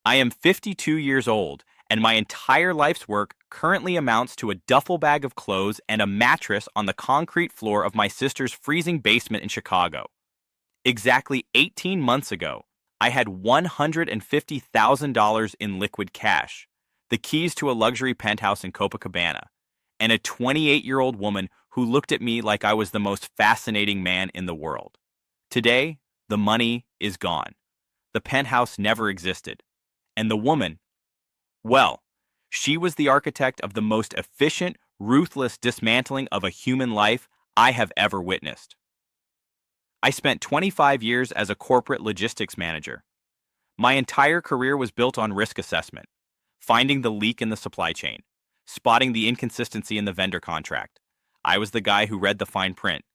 I am 52 years old, and my entire life's work currently amounts to a duffel bag of clothes and a mattress on the concrete floor of my sister's freezing basement in Chicago. Exactly 18 months ago, I had $150,000 in liquid cash, the keys to a luxury penthouse in Copacabana, and a 28-year-old woman who looked at me like I was the most fascinating man in the world. Today, the money is gone. The penthouse never existed. And the woman, well, she was the architect of the most efficient, ruthless dismantling of a human life I have ever witnessed. I spent 25 years as a corporate logistics manager. My entire career was built on risk assessment, finding the leak in the supply chain, spotting the inconsistency in the vendor contract. I was the guy who read the fine print.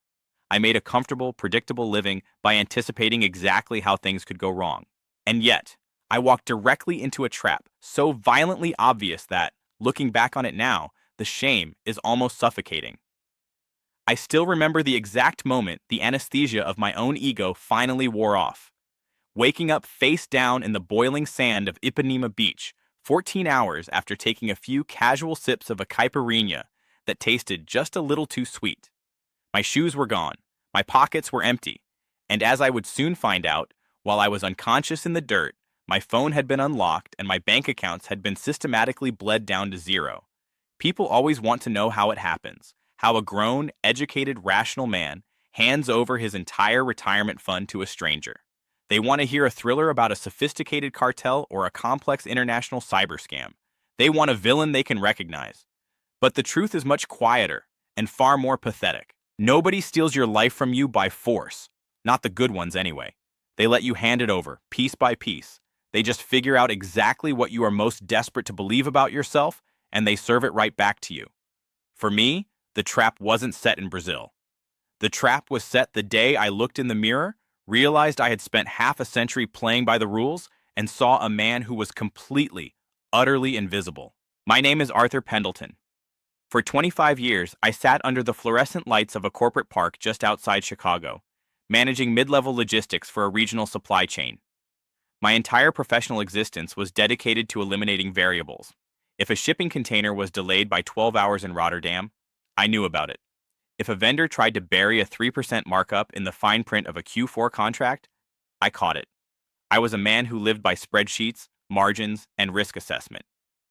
I made a comfortable, predictable living by anticipating exactly how things could go wrong. And yet, I walked directly into a trap so violently obvious that, looking back on it now, the shame is almost suffocating. I still remember the exact moment the anesthesia of my own ego finally wore off. Waking up face down in the boiling sand of Ipanema Beach, 14 hours after taking a few casual sips of a caipirinha that tasted just a little too sweet. My shoes were gone, my pockets were empty, and as I would soon find out, while I was unconscious in the dirt, my phone had been unlocked and my bank accounts had been systematically bled down to zero. People always want to know how it happens, how a grown, educated, rational man hands over his entire retirement fund to a stranger. They want to hear a thriller about a sophisticated cartel or a complex international cyber scam. They want a villain they can recognize. But the truth is much quieter and far more pathetic. Nobody steals your life from you by force. Not the good ones, anyway. They let you hand it over, piece by piece. They just figure out exactly what you are most desperate to believe about yourself, and they serve it right back to you. For me, the trap wasn't set in Brazil. The trap was set the day I looked in the mirror, realized I had spent half a century playing by the rules, and saw a man who was completely, utterly invisible. My name is Arthur Pendelton. For 25 years, I sat under the fluorescent lights of a corporate park just outside Chicago, managing mid-level logistics for a regional supply chain. My entire professional existence was dedicated to eliminating variables. If a shipping container was delayed by 12 hours in Rotterdam, I knew about it. If a vendor tried to bury a 3% markup in the fine print of a Q4 contract, I caught it. I was a man who lived by spreadsheets, margins, and risk assessment.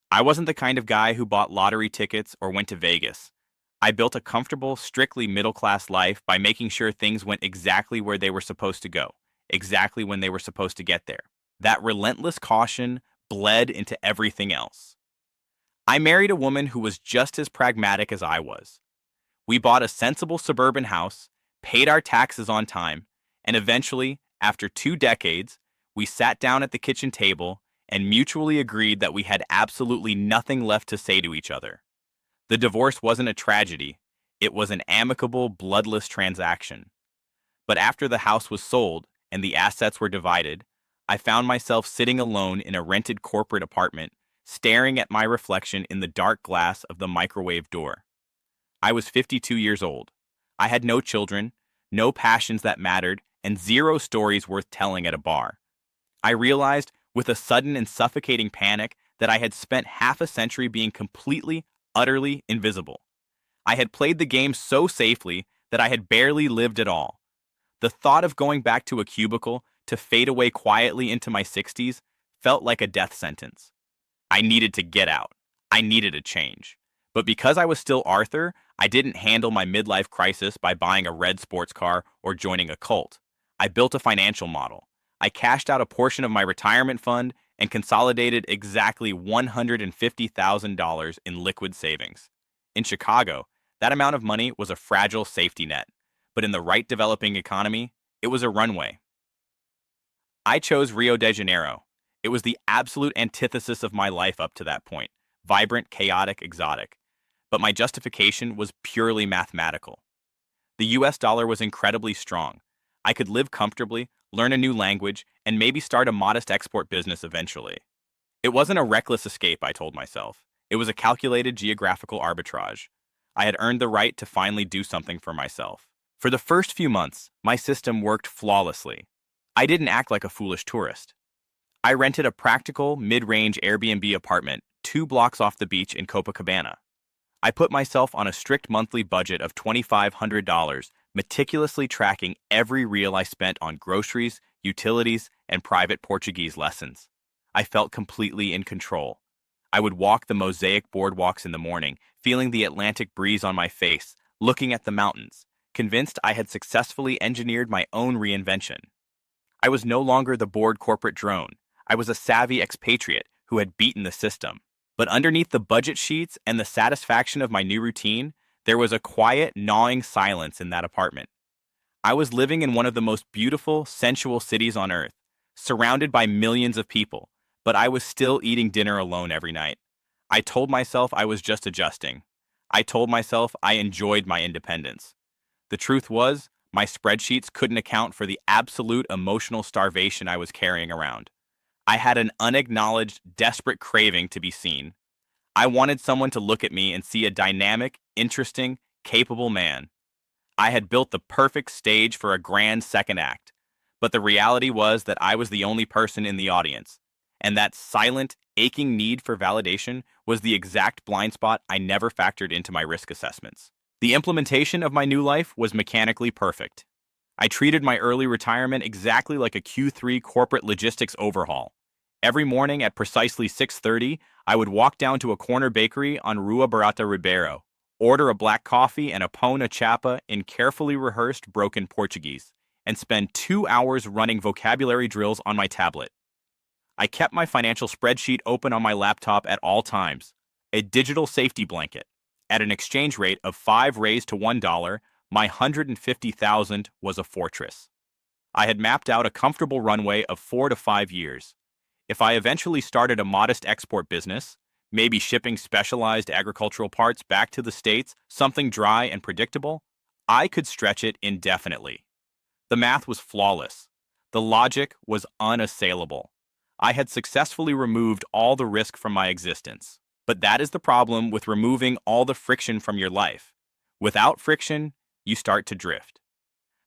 I wasn't the kind of guy who bought lottery tickets or went to Vegas. I built a comfortable, strictly middle-class life by making sure things went exactly where they were supposed to go, exactly when they were supposed to get there. That relentless caution bled into everything else. I married a woman who was just as pragmatic as I was. We bought a sensible suburban house, paid our taxes on time, and eventually, after 2 decades, we sat down at the kitchen table and mutually agreed that we had absolutely nothing left to say to each other. The divorce wasn't a tragedy, it was an amicable, bloodless transaction. But after the house was sold and the assets were divided, I found myself sitting alone in a rented corporate apartment, staring at my reflection in the dark glass of the microwave door. I was 52 years old. I had no children, no passions that mattered, and 0 stories worth telling at a bar. I realized, with a sudden and suffocating panic, that I had spent half a century being completely, utterly invisible. I had played the game so safely that I had barely lived at all. The thought of going back to a cubicle to fade away quietly into my 60s felt like a death sentence. I needed to get out. I needed a change. But because I was still Arthur, I didn't handle my midlife crisis by buying a red sports car or joining a cult. I built a financial model. I cashed out a portion of my retirement fund and consolidated exactly $150,000 in liquid savings. In Chicago, that amount of money was a fragile safety net, but in the right developing economy, it was a runway. I chose Rio de Janeiro. It was the absolute antithesis of my life up to that point, vibrant, chaotic, exotic. But my justification was purely mathematical. The US dollar was incredibly strong. I could live comfortably, learn a new language, and maybe start a modest export business eventually. It wasn't a reckless escape, I told myself. It was a calculated geographical arbitrage. I had earned the right to finally do something for myself. For the first few months, my system worked flawlessly. I didn't act like a foolish tourist. I rented a practical, mid-range Airbnb apartment 2 blocks off the beach in Copacabana. I put myself on a strict monthly budget of $2,500, meticulously tracking every real I spent on groceries, utilities, and private Portuguese lessons. I felt completely in control. I would walk the mosaic boardwalks in the morning, feeling the Atlantic breeze on my face, looking at the mountains, convinced I had successfully engineered my own reinvention. I was no longer the bored corporate drone. I was a savvy expatriate who had beaten the system. But underneath the budget sheets and the satisfaction of my new routine, there was a quiet, gnawing silence in that apartment. I was living in one of the most beautiful, sensual cities on earth, surrounded by millions of people, but I was still eating dinner alone every night. I told myself I was just adjusting. I told myself I enjoyed my independence. The truth was, my spreadsheets couldn't account for the absolute emotional starvation I was carrying around. I had an unacknowledged, desperate craving to be seen. I wanted someone to look at me and see a dynamic, interesting, capable man. I had built the perfect stage for a grand second act, but the reality was that I was the only person in the audience, and that silent, aching need for validation was the exact blind spot I never factored into my risk assessments. The implementation of my new life was mechanically perfect. I treated my early retirement exactly like a Q3 corporate logistics overhaul. Every morning at precisely 6:30, I would walk down to a corner bakery on Rua Barata Ribeiro, order a black coffee and a pão na chapa in carefully rehearsed broken Portuguese, and spend 2 hours running vocabulary drills on my tablet. I kept my financial spreadsheet open on my laptop at all times, a digital safety blanket. At an exchange rate of 5 raised to $1, my 150,000 was a fortress. I had mapped out a comfortable runway of 4 to 5 years. If I eventually started a modest export business, maybe shipping specialized agricultural parts back to the States, something dry and predictable, I could stretch it indefinitely. The math was flawless. The logic was unassailable. I had successfully removed all the risk from my existence. But that is the problem with removing all the friction from your life. Without friction, you start to drift.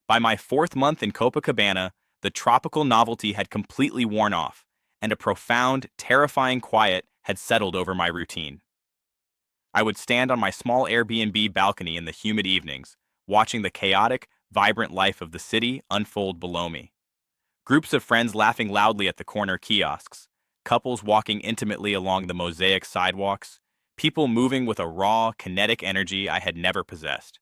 By my 4th month in Copacabana, the tropical novelty had completely worn off, and a profound, terrifying quiet had settled over my routine. I would stand on my small Airbnb balcony in the humid evenings, watching the chaotic, vibrant life of the city unfold below me. Groups of friends laughing loudly at the corner kiosks, couples walking intimately along the mosaic sidewalks, people moving with a raw, kinetic energy I had never possessed.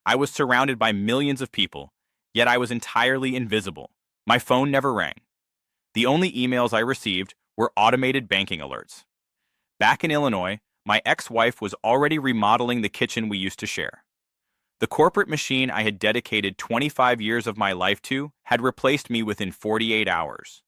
I was surrounded by millions of people, yet I was entirely invisible. My phone never rang. The only emails I received were automated banking alerts. Back in Illinois, my ex-wife was already remodeling the kitchen we used to share. The corporate machine I had dedicated 25 years of my life to had replaced me within 48 hours.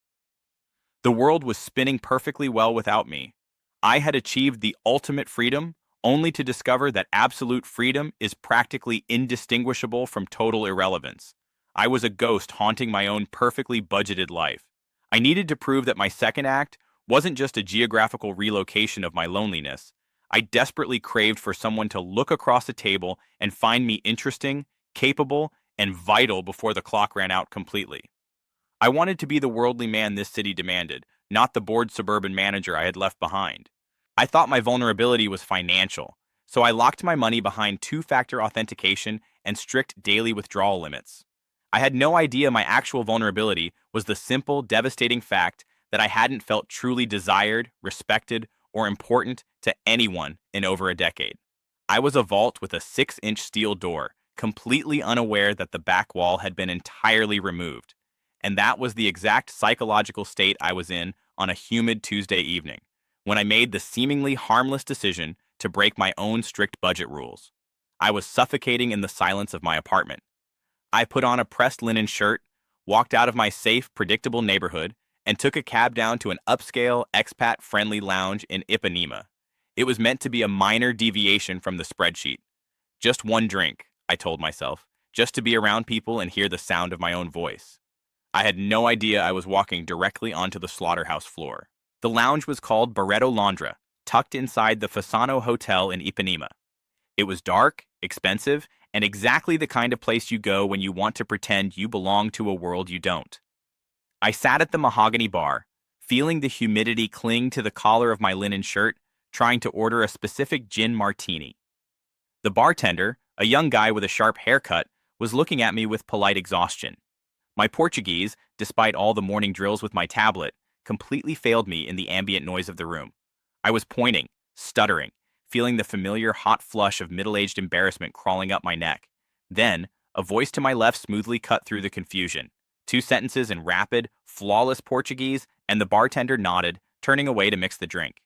The world was spinning perfectly well without me. I had achieved the ultimate freedom, only to discover that absolute freedom is practically indistinguishable from total irrelevance. I was a ghost haunting my own perfectly budgeted life. I needed to prove that my second act wasn't just a geographical relocation of my loneliness. I desperately craved for someone to look across a table and find me interesting, capable, and vital before the clock ran out completely. I wanted to be the worldly man this city demanded, not the bored suburban manager I had left behind. I thought my vulnerability was financial, so I locked my money behind 2-factor authentication and strict daily withdrawal limits. I had no idea my actual vulnerability was the simple, devastating fact that I hadn't felt truly desired, respected, or important to anyone in over a decade. I was a vault with a 6-inch steel door, completely unaware that the back wall had been entirely removed. And that was the exact psychological state I was in on a humid Tuesday evening, when I made the seemingly harmless decision to break my own strict budget rules. I was suffocating in the silence of my apartment. I put on a pressed linen shirt, walked out of my safe, predictable neighborhood, and took a cab down to an upscale, expat-friendly lounge in Ipanema. It was meant to be a minor deviation from the spreadsheet. Just one drink, I told myself, just to be around people and hear the sound of my own voice. I had no idea I was walking directly onto the slaughterhouse floor. The lounge was called Barreto Londra, tucked inside the Fasano Hotel in Ipanema. It was dark, expensive, and exactly the kind of place you go when you want to pretend you belong to a world you don't. I sat at the mahogany bar, feeling the humidity cling to the collar of my linen shirt, trying to order a specific gin martini. The bartender, a young guy with a sharp haircut, was looking at me with polite exhaustion. My Portuguese, despite all the morning drills with my tablet, completely failed me in the ambient noise of the room. I was pointing, stuttering, feeling the familiar hot flush of middle-aged embarrassment crawling up my neck. Then, a voice to my left smoothly cut through the confusion. 2 sentences in rapid, flawless Portuguese, and the bartender nodded, turning away to mix the drink.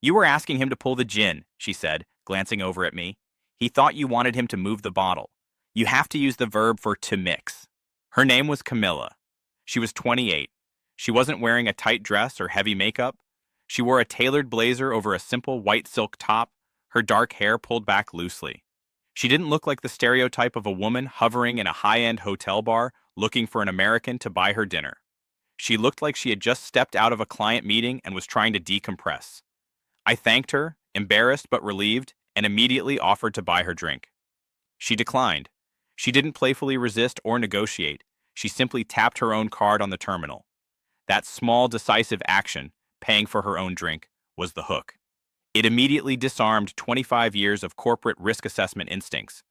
"You were asking him to pull the gin," she said, glancing over at me. "He thought you wanted him to move the bottle. You have to use the verb for to mix." Her name was Camilla. She was 28. She wasn't wearing a tight dress or heavy makeup. She wore a tailored blazer over a simple white silk top, her dark hair pulled back loosely. She didn't look like the stereotype of a woman hovering in a high-end hotel bar looking for an American to buy her dinner. She looked like she had just stepped out of a client meeting and was trying to decompress. I thanked her, embarrassed but relieved, and immediately offered to buy her drink. She declined. She didn't playfully resist or negotiate. She simply tapped her own card on the terminal. That small, decisive action, paying for her own drink, was the hook. It immediately disarmed 25 years of corporate risk assessment instincts.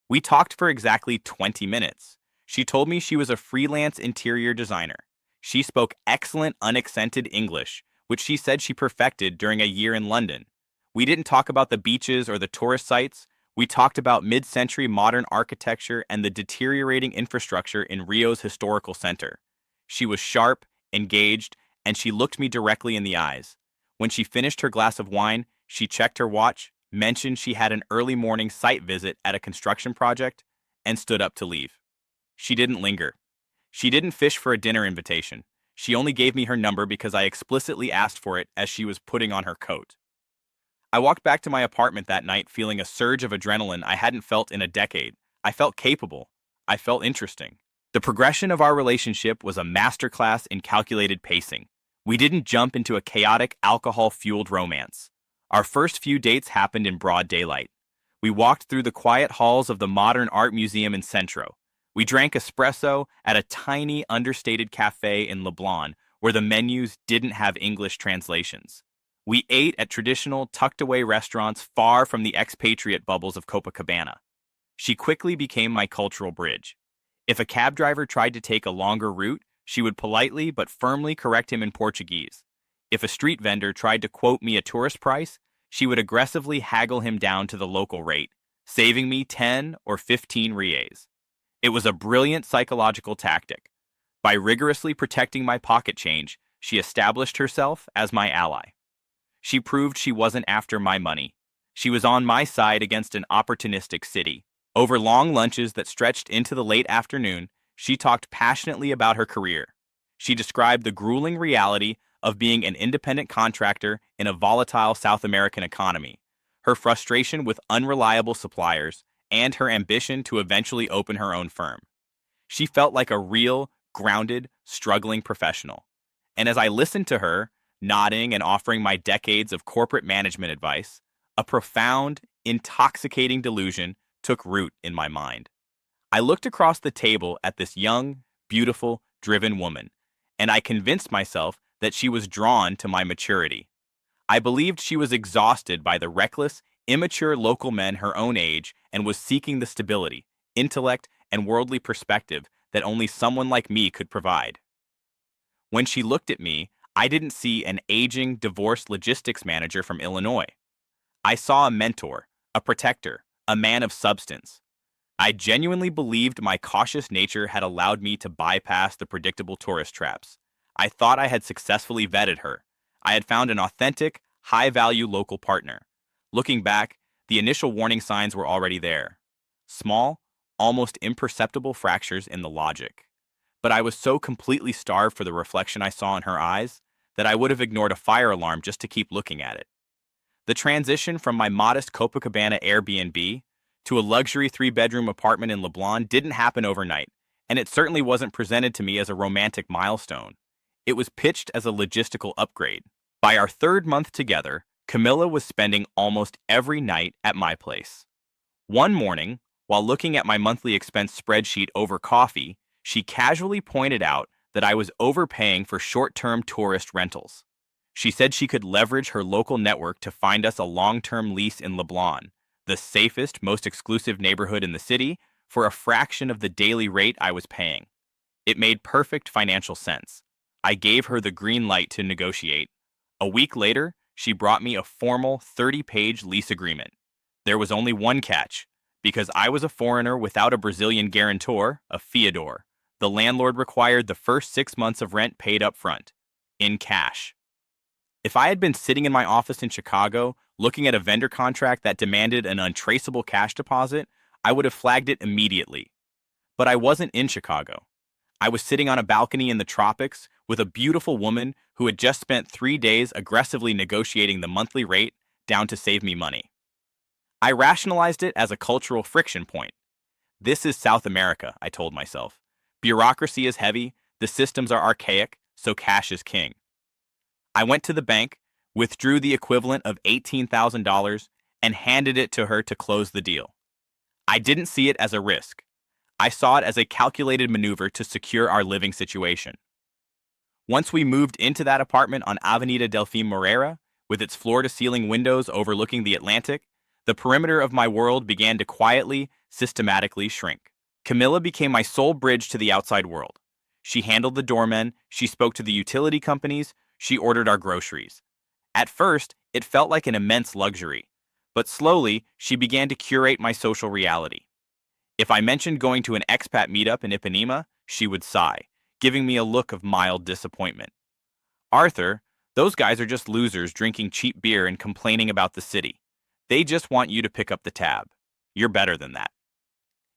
We talked for exactly 20 minutes. She told me she was a freelance interior designer. She spoke excellent, unaccented English, which she said she perfected during a year in London. We didn't talk about the beaches or the tourist sites. We talked about mid-century modern architecture and the deteriorating infrastructure in Rio's historical center. She was sharp, engaged, and she looked me directly in the eyes. When she finished her glass of wine, she checked her watch, mentioned she had an early morning site visit at a construction project, and stood up to leave. She didn't linger. She didn't fish for a dinner invitation. She only gave me her number because I explicitly asked for it as she was putting on her coat. I walked back to my apartment that night feeling a surge of adrenaline I hadn't felt in a decade. I felt capable. I felt interesting. The progression of our relationship was a masterclass in calculated pacing. We didn't jump into a chaotic, alcohol-fueled romance. Our first few dates happened in broad daylight. We walked through the quiet halls of the Modern Art Museum in Centro. We drank espresso at a tiny, understated cafe in Leblon where the menus didn't have English translations. We ate at traditional, tucked-away restaurants far from the expatriate bubbles of Copacabana. She quickly became my cultural bridge. If a cab driver tried to take a longer route, she would politely but firmly correct him in Portuguese. If a street vendor tried to quote me a tourist price, she would aggressively haggle him down to the local rate, saving me 10 or 15 reais. It was a brilliant psychological tactic. By rigorously protecting my pocket change, she established herself as my ally. She proved she wasn't after my money. She was on my side against an opportunistic city. Over long lunches that stretched into the late afternoon, she talked passionately about her career. She described the grueling reality of being an independent contractor in a volatile South American economy, her frustration with unreliable suppliers, and her ambition to eventually open her own firm. She felt like a real, grounded, struggling professional. And as I listened to her, nodding and offering my decades of corporate management advice, a profound, intoxicating delusion took root in my mind. I looked across the table at this young, beautiful, driven woman, and I convinced myself that she was drawn to my maturity. I believed she was exhausted by the reckless, immature local men her own age and was seeking the stability, intellect, and worldly perspective that only someone like me could provide. When she looked at me, I didn't see an aging, divorced logistics manager from Illinois. I saw a mentor, a protector, a man of substance. I genuinely believed my cautious nature had allowed me to bypass the predictable tourist traps. I thought I had successfully vetted her. I had found an authentic, high-value local partner. Looking back, the initial warning signs were already there. Small, almost imperceptible fractures in the logic. But I was so completely starved for the reflection I saw in her eyes that I would have ignored a fire alarm just to keep looking at it. The transition from my modest Copacabana Airbnb to a luxury 3-bedroom apartment in Leblon didn't happen overnight, and it certainly wasn't presented to me as a romantic milestone. It was pitched as a logistical upgrade. By our 3rd month together, Camilla was spending almost every night at my place. One morning, while looking at my monthly expense spreadsheet over coffee, she casually pointed out that I was overpaying for short-term tourist rentals. She said she could leverage her local network to find us a long-term lease in Leblon, the safest, most exclusive neighborhood in the city, for a fraction of the daily rate I was paying. It made perfect financial sense. I gave her the green light to negotiate. A week later, she brought me a formal 30-page lease agreement. There was only one catch. Because I was a foreigner without a Brazilian guarantor, a fiador, the landlord required the first 6 months of rent paid up front, in cash. If I had been sitting in my office in Chicago, looking at a vendor contract that demanded an untraceable cash deposit, I would have flagged it immediately. But I wasn't in Chicago. I was sitting on a balcony in the tropics with a beautiful woman who had just spent 3 days aggressively negotiating the monthly rate down to save me money. I rationalized it as a cultural friction point. This is South America, I told myself. Bureaucracy is heavy, the systems are archaic, so cash is king. I went to the bank, withdrew the equivalent of $18,000, and handed it to her to close the deal. I didn't see it as a risk. I saw it as a calculated maneuver to secure our living situation. Once we moved into that apartment on Avenida Delfim Moreira, with its floor-to-ceiling windows overlooking the Atlantic, the perimeter of my world began to quietly, systematically shrink. Camilla became my sole bridge to the outside world. She handled the doormen, she spoke to the utility companies, she ordered our groceries. At first, it felt like an immense luxury, but slowly, she began to curate my social reality. If I mentioned going to an expat meetup in Ipanema, she would sigh, giving me a look of mild disappointment. Arthur, those guys are just losers drinking cheap beer and complaining about the city. They just want you to pick up the tab. You're better than that.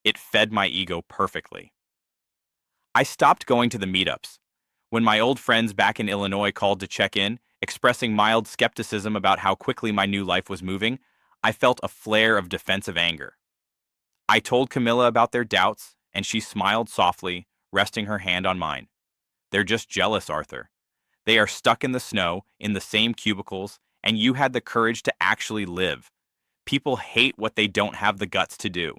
It fed my ego perfectly. I stopped going to the meetups. When my old friends back in Illinois called to check in, expressing mild skepticism about how quickly my new life was moving, I felt a flare of defensive anger. I told Camilla about their doubts, and she smiled softly, resting her hand on mine. They're just jealous, Arthur. They are stuck in the snow, in the same cubicles, and you had the courage to actually live. People hate what they don't have the guts to do.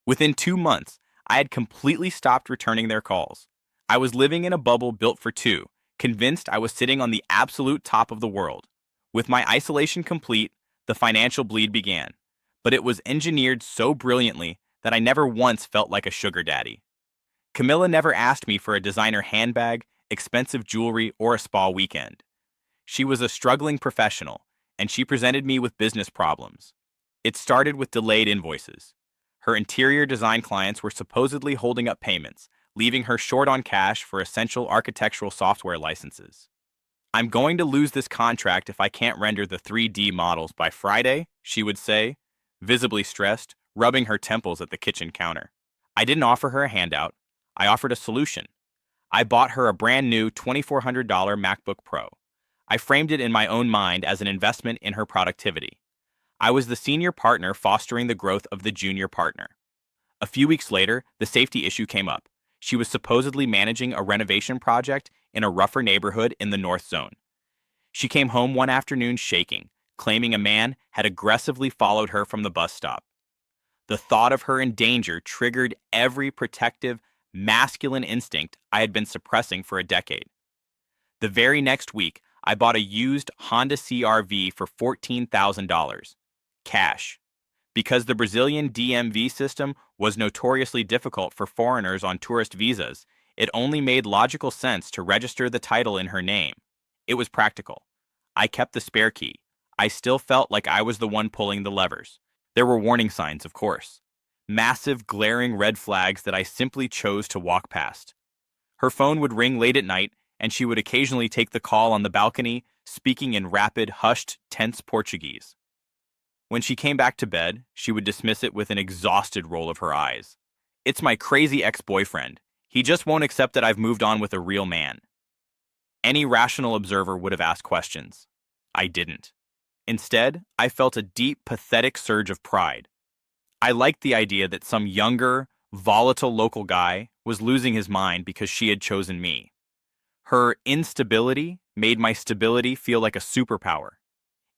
Within 2 months, I had completely stopped returning their calls. I was living in a bubble built for two, convinced I was sitting on the absolute top of the world. With my isolation complete, the financial bleed began, but it was engineered so brilliantly that I never once felt like a sugar daddy. Camilla never asked me for a designer handbag, expensive jewelry, or a spa weekend. She was a struggling professional, and she presented me with business problems. It started with delayed invoices. Her interior design clients were supposedly holding up payments, leaving her short on cash for essential architectural software licenses. I'm going to lose this contract if I can't render the 3D models by Friday, she would say, visibly stressed, rubbing her temples at the kitchen counter. I didn't offer her a handout. I offered a solution. I bought her a brand new $2,400 MacBook Pro. I framed it in my own mind as an investment in her productivity. I was the senior partner fostering the growth of the junior partner. A few weeks later, the safety issue came up. She was supposedly managing a renovation project in a rougher neighborhood in the North Zone. She came home one afternoon shaking, claiming a man had aggressively followed her from the bus stop. The thought of her in danger triggered every protective, masculine instinct I had been suppressing for a decade. The very next week, I bought a used Honda CR-V for $14,000. Cash. Because the Brazilian DMV system was notoriously difficult for foreigners on tourist visas, it only made logical sense to register the title in her name. It was practical. I kept the spare key. I still felt like I was the one pulling the levers. There were warning signs, of course. Massive, glaring red flags that I simply chose to walk past. Her phone would ring late at night, and she would occasionally take the call on the balcony, speaking in rapid, hushed, tense Portuguese. When she came back to bed, she would dismiss it with an exhausted roll of her eyes. It's my crazy ex-boyfriend. He just won't accept that I've moved on with a real man. Any rational observer would have asked questions. I didn't. Instead, I felt a deep, pathetic surge of pride. I liked the idea that some younger, volatile local guy was losing his mind because she had chosen me. Her instability made my stability feel like a superpower.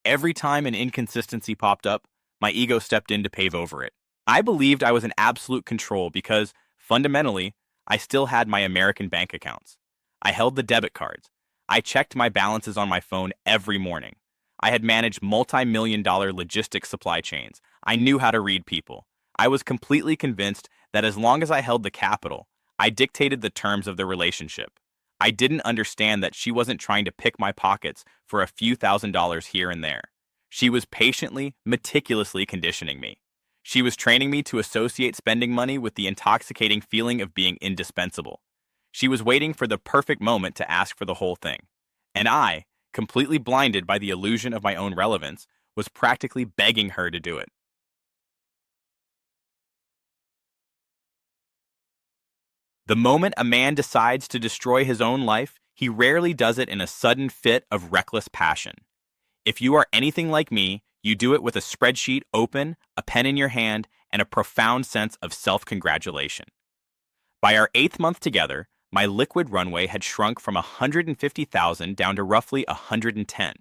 Every time an inconsistency popped up, my ego stepped in to pave over it. I believed I was in absolute control because, fundamentally, I still had my American bank accounts. I held the debit cards. I checked my balances on my phone every morning. I had managed multi-million-dollar logistics supply chains. I knew how to read people. I was completely convinced that as long as I held the capital, I dictated the terms of the relationship. I didn't understand that she wasn't trying to pick my pockets for a few $1,000s here and there. She was patiently, meticulously conditioning me. She was training me to associate spending money with the intoxicating feeling of being indispensable. She was waiting for the perfect moment to ask for the whole thing. And I, completely blinded by the illusion of my own relevance, was practically begging her to do it. The moment a man decides to destroy his own life, he rarely does it in a sudden fit of reckless passion. If you are anything like me, you do it with a spreadsheet open, a pen in your hand, and a profound sense of self-congratulation. By our 8th month together, my liquid runway had shrunk from 150,000 down to roughly 110.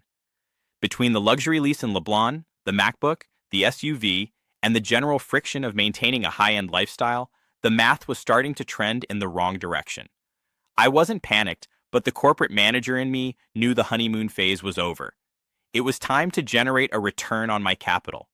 Between the luxury lease in Leblon, the MacBook, the SUV, and the general friction of maintaining a high-end lifestyle, the math was starting to trend in the wrong direction. I wasn't panicked, but the corporate manager in me knew the honeymoon phase was over. It was time to generate a return on my capital.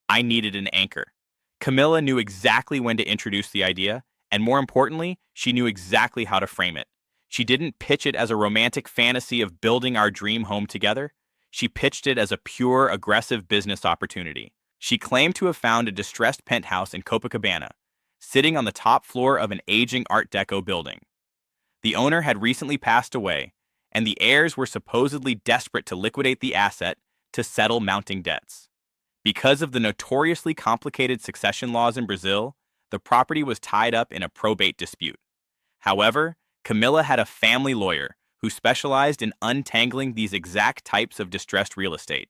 I needed an anchor. Camilla knew exactly when to introduce the idea, and more importantly, she knew exactly how to frame it. She didn't pitch it as a romantic fantasy of building our dream home together. She pitched it as a pure, aggressive business opportunity. She claimed to have found a distressed penthouse in Copacabana, sitting on the top floor of an aging Art Deco building. The owner had recently passed away, and the heirs were supposedly desperate to liquidate the asset to settle mounting debts. Because of the notoriously complicated succession laws in Brazil, the property was tied up in a probate dispute. However, Camilla had a family lawyer who specialized in untangling these exact types of distressed real estate.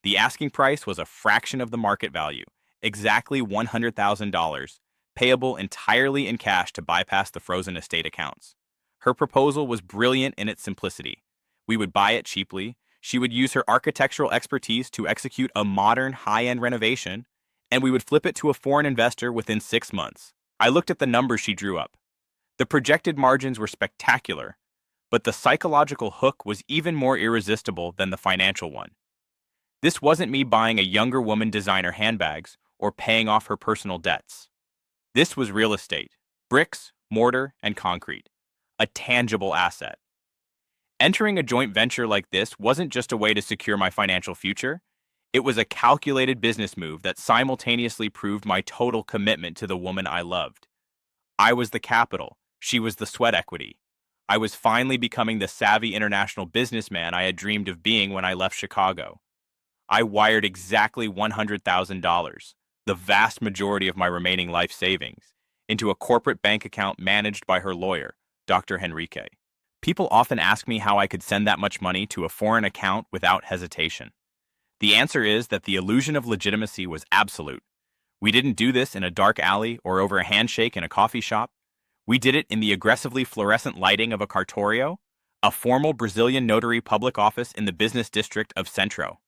The asking price was a fraction of the market value, exactly $100,000, payable entirely in cash to bypass the frozen estate accounts. Her proposal was brilliant in its simplicity. We would buy it cheaply, she would use her architectural expertise to execute a modern, high-end renovation, and we would flip it to a foreign investor within 6 months. I looked at the numbers she drew up. The projected margins were spectacular, but the psychological hook was even more irresistible than the financial one. This wasn't me buying a younger woman designer handbags or paying off her personal debts. This was real estate, bricks, mortar, and concrete, a tangible asset. Entering a joint venture like this wasn't just a way to secure my financial future. It was a calculated business move that simultaneously proved my total commitment to the woman I loved. I was the capital, she was the sweat equity. I was finally becoming the savvy international businessman I had dreamed of being when I left Chicago. I wired exactly $100,000, the vast majority of my remaining life savings, into a corporate bank account managed by her lawyer, Dr. Henrique. People often ask me how I could send that much money to a foreign account without hesitation. The answer is that the illusion of legitimacy was absolute. We didn't do this in a dark alley or over a handshake in a coffee shop. We did it in the aggressively fluorescent lighting of a cartório, a formal Brazilian notary public office in the business district of Centro.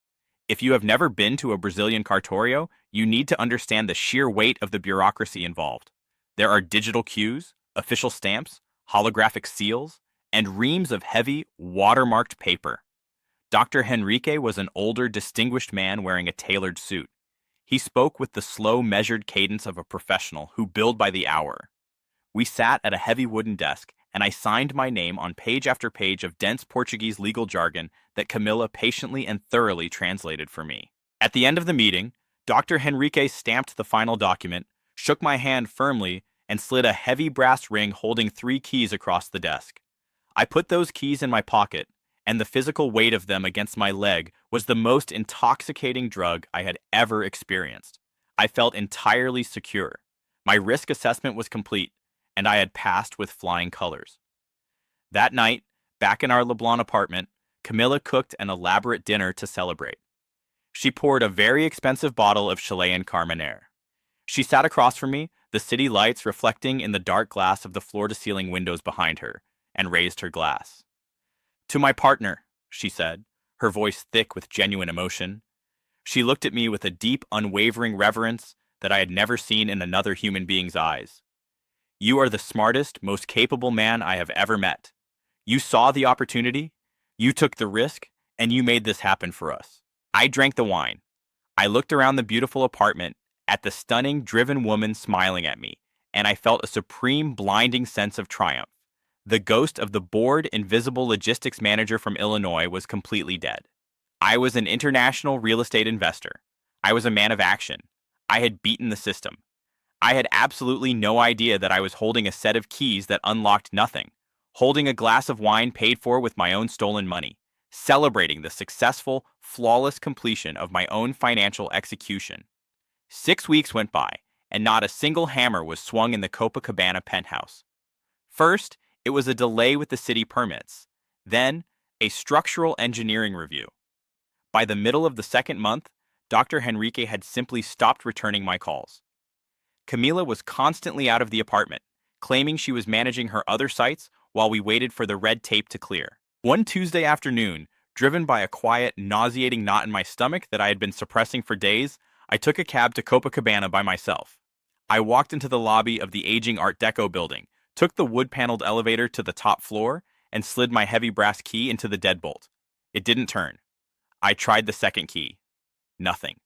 If you have never been to a Brazilian cartório, you need to understand the sheer weight of the bureaucracy involved. There are digital cues, official stamps, holographic seals, and reams of heavy, watermarked paper. Dr. Henrique was an older, distinguished man wearing a tailored suit. He spoke with the slow, measured cadence of a professional who billed by the hour. We sat at a heavy wooden desk, and I signed my name on page after page of dense Portuguese legal jargon that Camilla patiently and thoroughly translated for me. At the end of the meeting, Dr. Henrique stamped the final document, shook my hand firmly, and slid a heavy brass ring holding 3 keys across the desk. I put those keys in my pocket, and the physical weight of them against my leg was the most intoxicating drug I had ever experienced. I felt entirely secure. My risk assessment was complete, and I had passed with flying colors. That night, back in our Leblon apartment, Camilla cooked an elaborate dinner to celebrate. She poured a very expensive bottle of Chilean Carmenere. She sat across from me, the city lights reflecting in the dark glass of the floor-to-ceiling windows behind her, and raised her glass. "To my partner," she said, her voice thick with genuine emotion. She looked at me with a deep, unwavering reverence that I had never seen in another human being's eyes. You are the smartest, most capable man I have ever met. You saw the opportunity, you took the risk, and you made this happen for us. I drank the wine. I looked around the beautiful apartment, at the stunning, driven woman smiling at me, and I felt a supreme, blinding sense of triumph. The ghost of the bored, invisible logistics manager from Illinois was completely dead. I was an international real estate investor. I was a man of action. I had beaten the system. I had absolutely no idea that I was holding a set of keys that unlocked nothing, holding a glass of wine paid for with my own stolen money, celebrating the successful, flawless completion of my own financial execution. 6 weeks went by, and not a single hammer was swung in the Copacabana penthouse. First, it was a delay with the city permits. Then, a structural engineering review. By the middle of the second month, Dr. Henrique had simply stopped returning my calls. Camila was constantly out of the apartment, claiming she was managing her other sites while we waited for the red tape to clear. One Tuesday afternoon, driven by a quiet, nauseating knot in my stomach that I had been suppressing for days, I took a cab to Copacabana by myself. I walked into the lobby of the aging Art Deco building, took the wood-paneled elevator to the top floor, and slid my heavy brass key into the deadbolt. It didn't turn. I tried the second key. Nothing.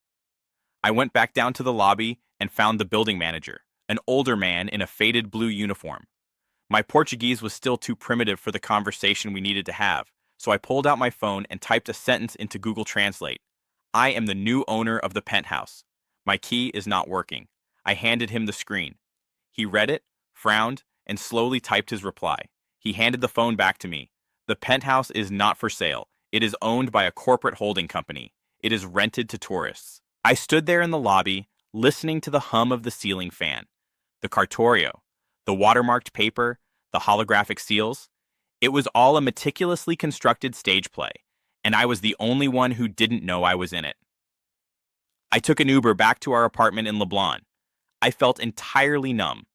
I went back down to the lobby and found the building manager, an older man in a faded blue uniform. My Portuguese was still too primitive for the conversation we needed to have, so I pulled out my phone and typed a sentence into Google Translate. I am the new owner of the penthouse. My key is not working. I handed him the screen. He read it, frowned, and slowly typed his reply. He handed the phone back to me. The penthouse is not for sale. It is owned by a corporate holding company. It is rented to tourists. I stood there in the lobby, listening to the hum of the ceiling fan, the cartorio, the watermarked paper, the holographic seals. It was all a meticulously constructed stage play, and I was the only one who didn't know I was in it. I took an Uber back to our apartment in Leblon. I felt entirely numb.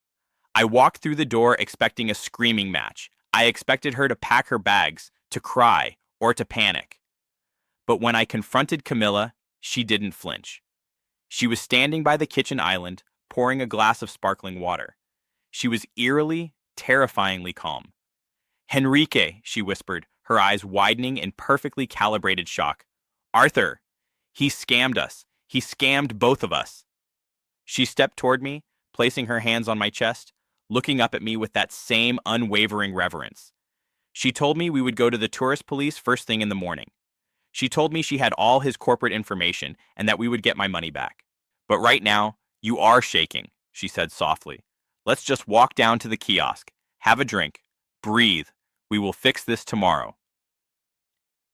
I walked through the door expecting a screaming match. I expected her to pack her bags, to cry, or to panic. But when I confronted Camilla, she didn't flinch. She was standing by the kitchen island, pouring a glass of sparkling water. She was eerily, terrifyingly calm. "Henrique," she whispered, her eyes widening in perfectly calibrated shock. "Arthur, he scammed us. He scammed both of us." She stepped toward me, placing her hands on my chest, looking up at me with that same unwavering reverence. She told me we would go to the tourist police first thing in the morning. She told me she had all his corporate information and that we would get my money back. "But right now, you are shaking," she said softly. "Let's just walk down to the kiosk, have a drink, breathe. We will fix this tomorrow."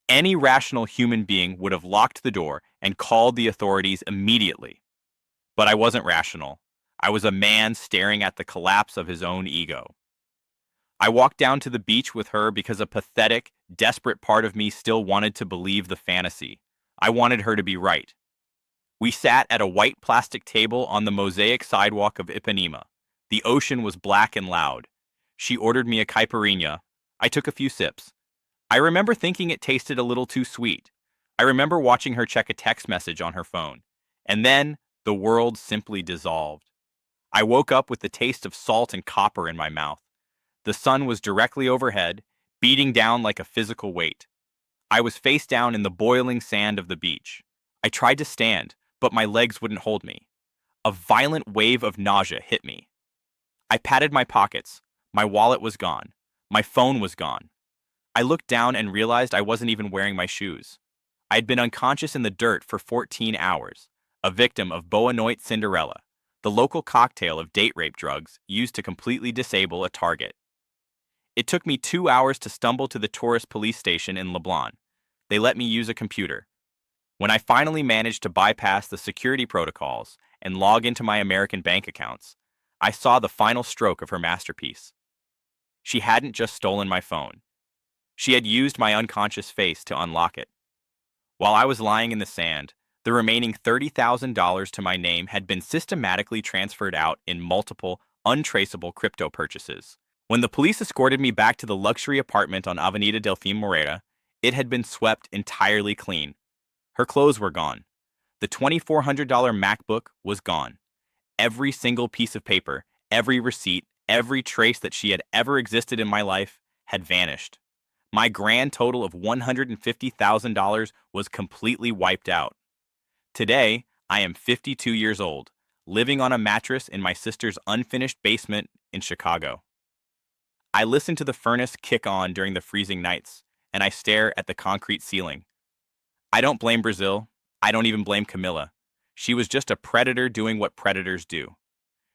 Any rational human being would have locked the door and called the authorities immediately. But I wasn't rational. I was a man staring at the collapse of his own ego. I walked down to the beach with her because a pathetic, desperate part of me still wanted to believe the fantasy. I wanted her to be right. We sat at a white plastic table on the mosaic sidewalk of Ipanema. The ocean was black and loud. She ordered me a caipirinha. I took a few sips. I remember thinking it tasted a little too sweet. I remember watching her check a text message on her phone. And then, the world simply dissolved. I woke up with the taste of salt and copper in my mouth. The sun was directly overhead, beating down like a physical weight. I was face down in the boiling sand of the beach. I tried to stand, but my legs wouldn't hold me. A violent wave of nausea hit me. I patted my pockets. My wallet was gone. My phone was gone. I looked down and realized I wasn't even wearing my shoes. I had been unconscious in the dirt for 14 hours, a victim of Boa Noite Cinderella, the local cocktail of date rape drugs used to completely disable a target. It took me 2 hours to stumble to the tourist police station in Leblon. They let me use a computer. When I finally managed to bypass the security protocols and log into my American bank accounts, I saw the final stroke of her masterpiece. She hadn't just stolen my phone. She had used my unconscious face to unlock it. While I was lying in the sand, the remaining $30,000 to my name had been systematically transferred out in multiple, untraceable crypto purchases. When the police escorted me back to the luxury apartment on Avenida Delfim Moreira, it had been swept entirely clean. Her clothes were gone. The $2,400 MacBook was gone. Every single piece of paper, every receipt, Every trace that she had ever existed in my life had vanished. My grand total of $150,000 was completely wiped out. Today, I am 52 years old, living on a mattress in my sister's unfinished basement in Chicago. I listen to the furnace kick on during the freezing nights, and I stare at the concrete ceiling. I don't blame Brazil. I don't even blame Camilla. She was just a predator doing what predators do.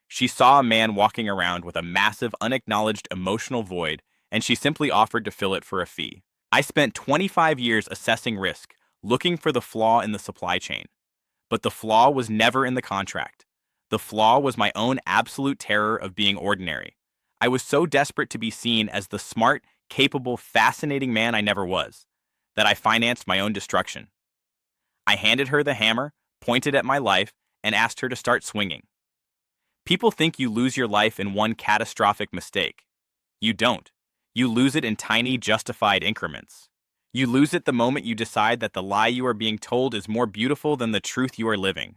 She saw a man walking around with a massive, unacknowledged emotional void, and she simply offered to fill it for a fee. I spent 25 years assessing risk, looking for the flaw in the supply chain. But the flaw was never in the contract. The flaw was my own absolute terror of being ordinary. I was so desperate to be seen as the smart, capable, fascinating man I never was, that I financed my own destruction. I handed her the hammer, pointed at my life, and asked her to start swinging. People think you lose your life in one catastrophic mistake. You don't. You lose it in tiny, justified increments. You lose it the moment you decide that the lie you are being told is more beautiful than the truth you are living.